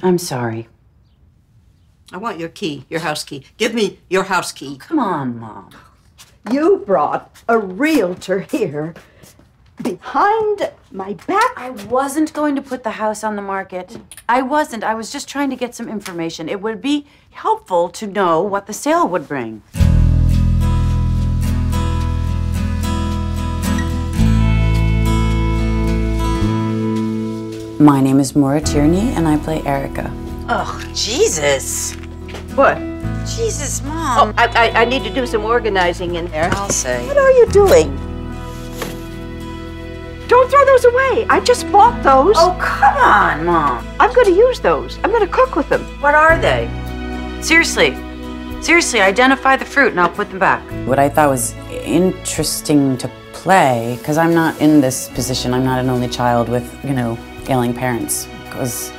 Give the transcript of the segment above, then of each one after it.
I'm sorry. I want your key, your house key. Give me your house key. Oh, come on, Mom. You brought a realtor here behind my back. I wasn't going to put the house on the market. I wasn't. I was just trying to get some information. It would be helpful to know what the sale would bring. My name is Maura Tierney, and I play Erica. Oh, Jesus. What? Jesus, Mom. Oh, I need to do some organizing in there. I'll say. What are you doing? Don't throw those away. I just bought those. Oh, come on, Mom. I'm going to use those. I'm going to cook with them. What are they? Seriously. Seriously, identify the fruit and I'll put them back. What I thought was interesting to play, because I'm not in this position, I'm not an only child with, ailing parents, because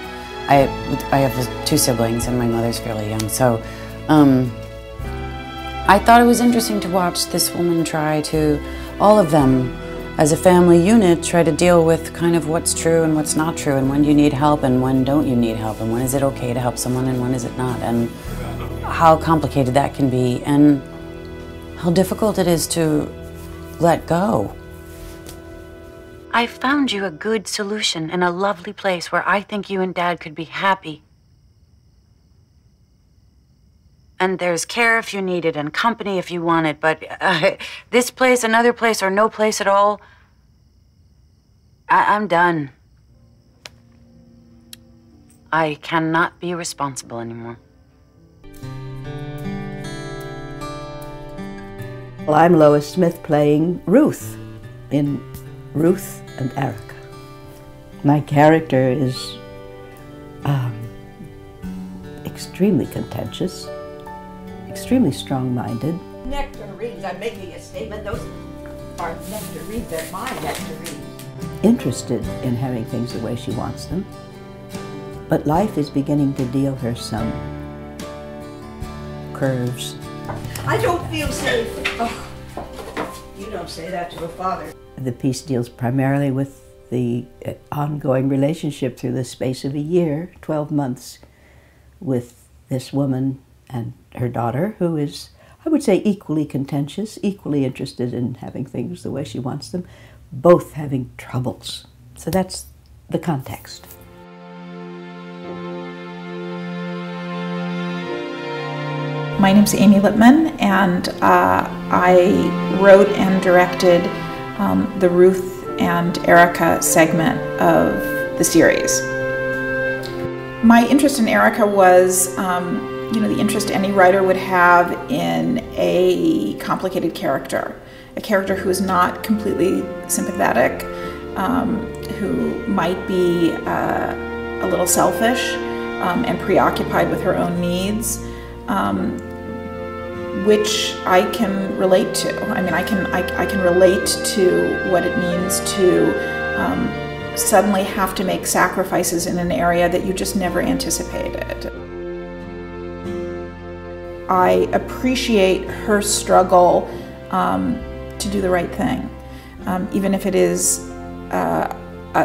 I have 2 siblings and my mother's fairly young, so I thought it was interesting to watch this woman try to, all of them, as a family unit, try to deal with kind of what's true and what's not true, and when you need help and when don't you need help, and when is it okay to help someone and when is it not, and how complicated that can be, and how difficult it is to let go. I found you a good solution in a lovely place where I think you and Dad could be happy. And there's care if you need it and company if you want it, but this place, another place, or no place at all, I'm done. I cannot be responsible anymore. Well, I'm Lois Smith playing Ruth in Ruth and Erica. My character is extremely contentious, extremely strong-minded. Nectarines, I'm making a statement. Those are nectarines, they're my nectarines. Interested in having things the way she wants them. But life is beginning to deal her some curves. I don't feel safe. Oh, you don't say that to a father. The piece deals primarily with the ongoing relationship through the space of a year, 12 months, with this woman and her daughter, who is, I would say, equally contentious, equally interested in having things the way she wants them, both having troubles. So that's the context. My name's Amy Lippman, and I wrote and directed the Ruth and Erica segment of the series. My interest in Erica was, the interest any writer would have in a complicated character, a character who is not completely sympathetic, who might be a little selfish and preoccupied with her own needs. Which I can relate to. I mean, I can relate to what it means to suddenly have to make sacrifices in an area that you just never anticipated. I appreciate her struggle to do the right thing, even if it is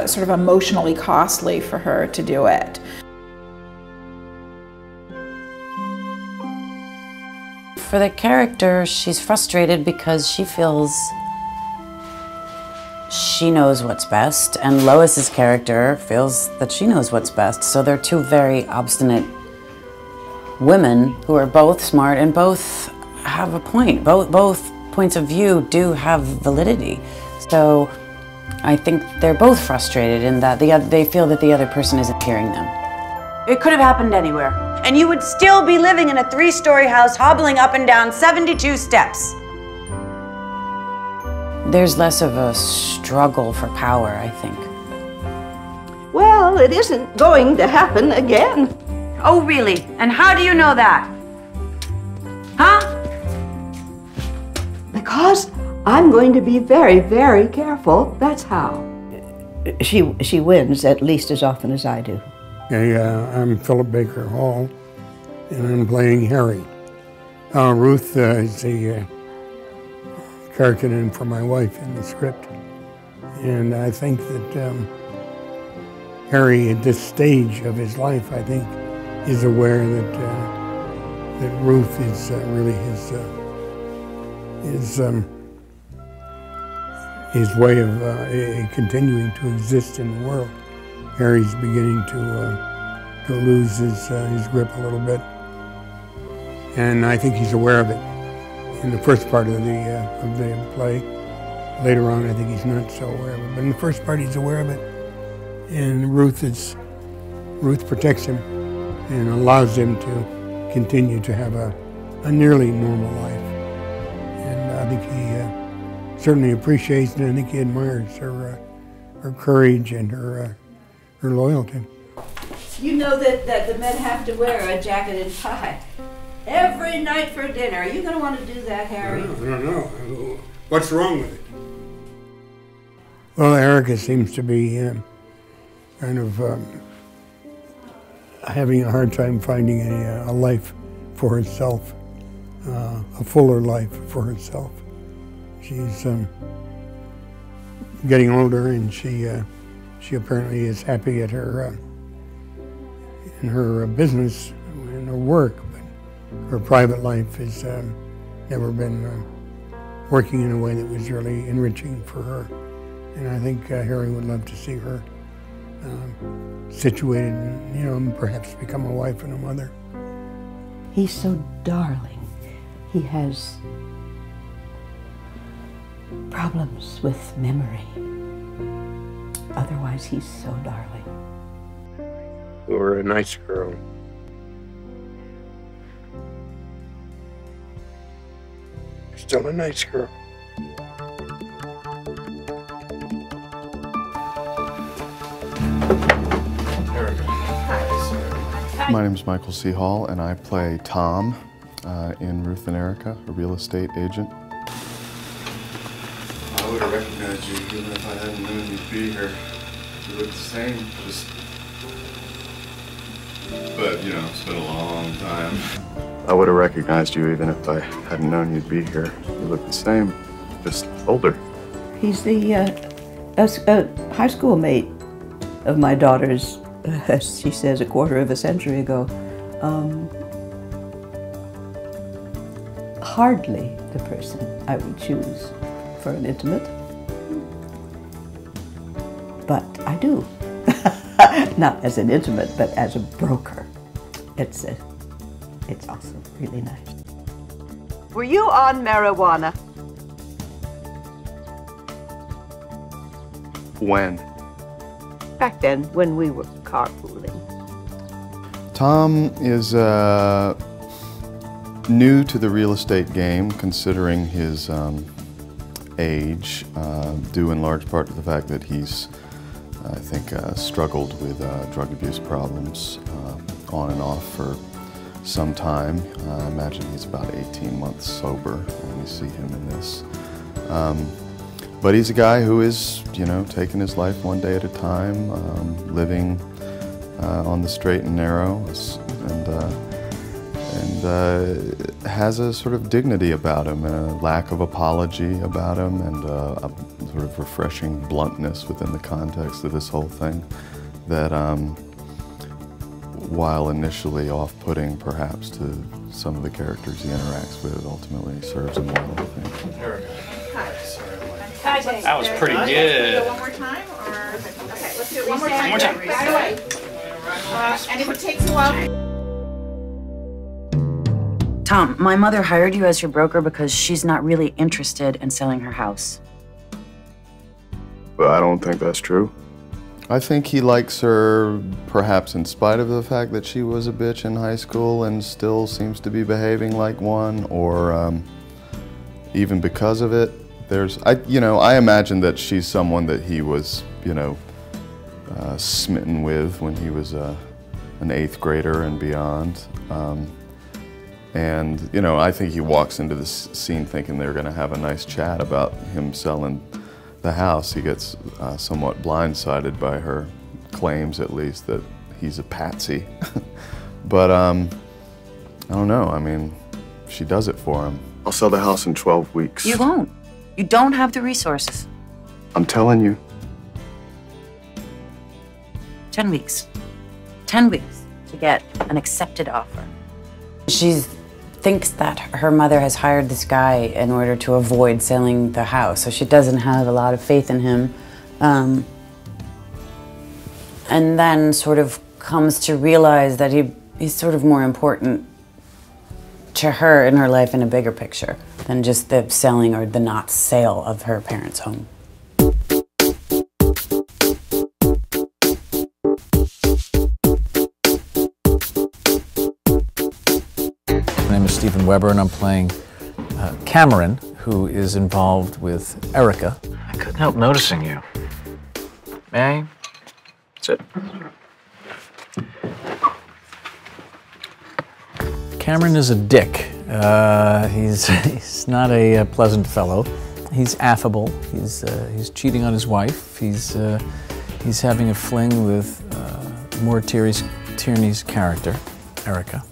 sort of emotionally costly for her to do it. For the character, she's frustrated because she feels she knows what's best, and Lois's character feels that she knows what's best. So they're 2 very obstinate women who are both smart and both have a point. Both points of view do have validity. So I think they're both frustrated in that they feel that the other person isn't hearing them. It could have happened anywhere, and you would still be living in a 3-story house hobbling up and down 72 steps. There's less of a struggle for power, I think. Well, it isn't going to happen again. Oh, really? And how do you know that? Huh? Because I'm going to be very, very careful. That's how. She wins at least as often as I do. I'm Philip Baker Hall, and I'm playing Harry. Ruth is the character name for my wife in the script. And I think that Harry, at this stage of his life, I think, is aware that that Ruth is really his way of continuing to exist in the world. Harry's beginning to lose his grip a little bit, and I think he's aware of it in the first part of the play. Later on, I think he's not so aware of it, but in the first part, he's aware of it. And Ruth protects him and allows him to continue to have a nearly normal life. And I think he certainly appreciates and I think he admires her courage and her loyalty. You know that the men have to wear a jacket and tie every night for dinner. Are you going to want to do that, Harry? I don't know. What's wrong with it? Well, Erica seems to be kind of having a hard time finding a life for herself, a fuller life for herself. She's getting older, and she apparently is happy at her in her business and her work, but her private life has never been working in a way that was really enriching for her. And I think Harry would love to see her situated, and perhaps become a wife and a mother. He's so darling. He has problems with memory. Otherwise, he's so darling. You were a nice girl. You're still a nice girl. My name is Michael C. Hall, and I play Tom in Ruth and Erica, a real estate agent. I would have recognized you even if I hadn't known you'd be here. You look the same, but it's been a long time. I would have recognized you even if I hadn't known you'd be here. You look the same, just older. He's the high school mate of my daughter's, as she says, a quarter of a century ago. Hardly the person I would choose for an intimate, but I do. Not as an intimate, but as a broker. It's awesome, really nice. Were you on marijuana? When? Back then, when we were carpooling. Tom is new to the real estate game, considering his age, due in large part to the fact that he's, I think, struggled with drug abuse problems on and off for some time. I imagine he's about 18 months sober when we see him in this. But he's a guy who is, taking his life one day at a time, living on the straight and narrow, and has a sort of dignity about him, and a lack of apology about him, and a sort of refreshing bluntness within the context of this whole thing that, while initially off-putting perhaps to some of the characters he interacts with, ultimately serves him well, I think. That was pretty good. One more time, or okay, let's do it one more time. Right away. And if it takes a while. Tom, my mother hired you as your broker because she's not really interested in selling her house. But I don't think that's true. I think he likes her, perhaps in spite of the fact that she was a bitch in high school and still seems to be behaving like one, or even because of it. I imagine that she's someone that he was, smitten with when he was an 8th grader and beyond. And I think he walks into this scene thinking they're going to have a nice chat about him selling the house. He gets somewhat blindsided by her claims, at least, that he's a patsy. But I don't know. I mean, she does it for him. I'll sell the house in 12 weeks. You won't. You don't have the resources. I'm telling you. 10 weeks. 10 weeks to get an accepted offer. She thinks that her mother has hired this guy in order to avoid selling the house, so she doesn't have a lot of faith in him. And then sort of comes to realize that he's sort of more important to her in her life in a bigger picture than just the selling or the not sale of her parents' home. My name is Stephen Weber, and I'm playing Cameron, who is involved with Erica. I couldn't help noticing you. May I? Sit. Cameron is a dick. He's not a pleasant fellow. He's affable. He's cheating on his wife. He's having a fling with Maura Tierney's character, Erica.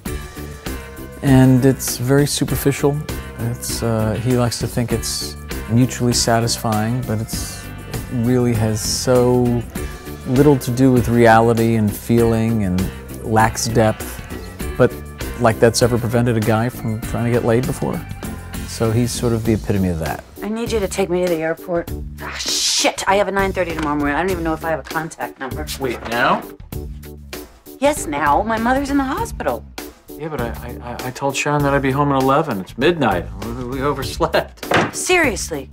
And it's very superficial. He likes to think it's mutually satisfying, but it really has so little to do with reality and feeling and lacks depth. But like that's ever prevented a guy from trying to get laid before. So he's sort of the epitome of that. I need you to take me to the airport. Ah, shit, I have a 9:30 tomorrow morning. I don't even know if I have a contact number. Wait, now? Yes, now. My mother's in the hospital. Yeah, but I told Sharon that I'd be home at 11. It's midnight. We overslept. Seriously?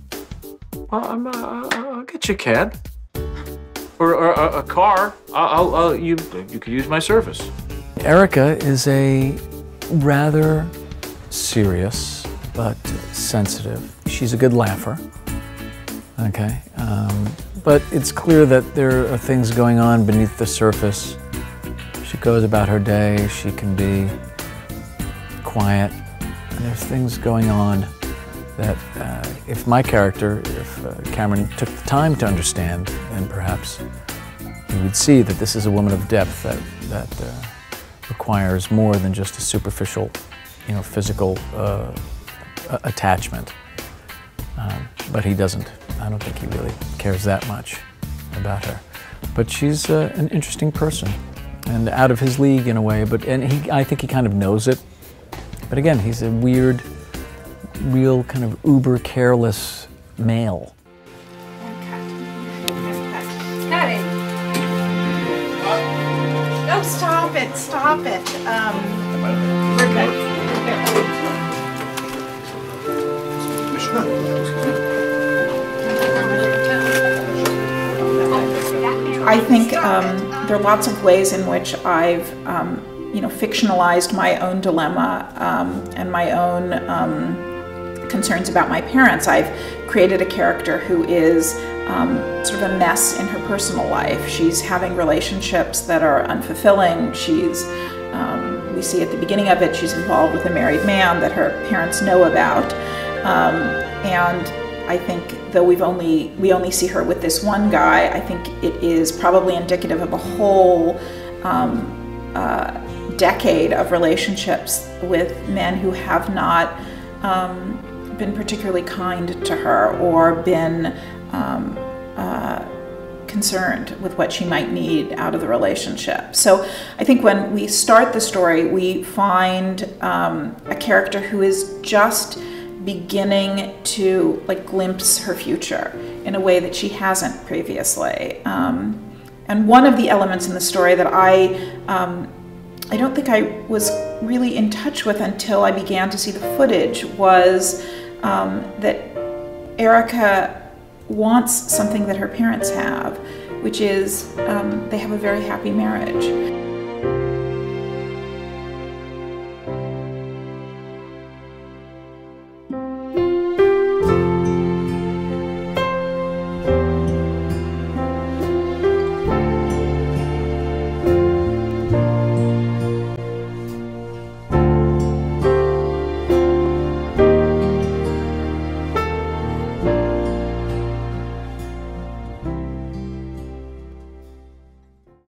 Well, I'll get you a cab. Or a car. You could use my service. Erica is a rather serious but sensitive. She's a good laugher, okay? But it's clear that there are things going on beneath the surface. She goes about her day, she can be quiet, and there's things going on that if my character, if Cameron took the time to understand, then perhaps he would see that this is a woman of depth that requires more than just a superficial, physical attachment. But he doesn't. I don't think he really cares that much about her. But she's an interesting person and out of his league in a way. I think he kind of knows it. But again, he's a weird, real kind of uber careless male. Cutting. No, stop it, stop it. We're good. I think there are lots of ways in which I've, fictionalized my own dilemma and my own concerns about my parents. I've created a character who is sort of a mess in her personal life. She's having relationships that are unfulfilling. We see at the beginning of it, she's involved with a married man that her parents know about. And I think though we only see her with this one guy, I think it is probably indicative of a whole decade of relationships with men who have not been particularly kind to her or been concerned with what she might need out of the relationship. So I think when we start the story, we find a character who is just beginning to glimpse her future in a way that she hasn't previously. And one of the elements in the story that I don't think I was really in touch with until I began to see the footage was that Erica wants something that her parents have, which is they have a very happy marriage.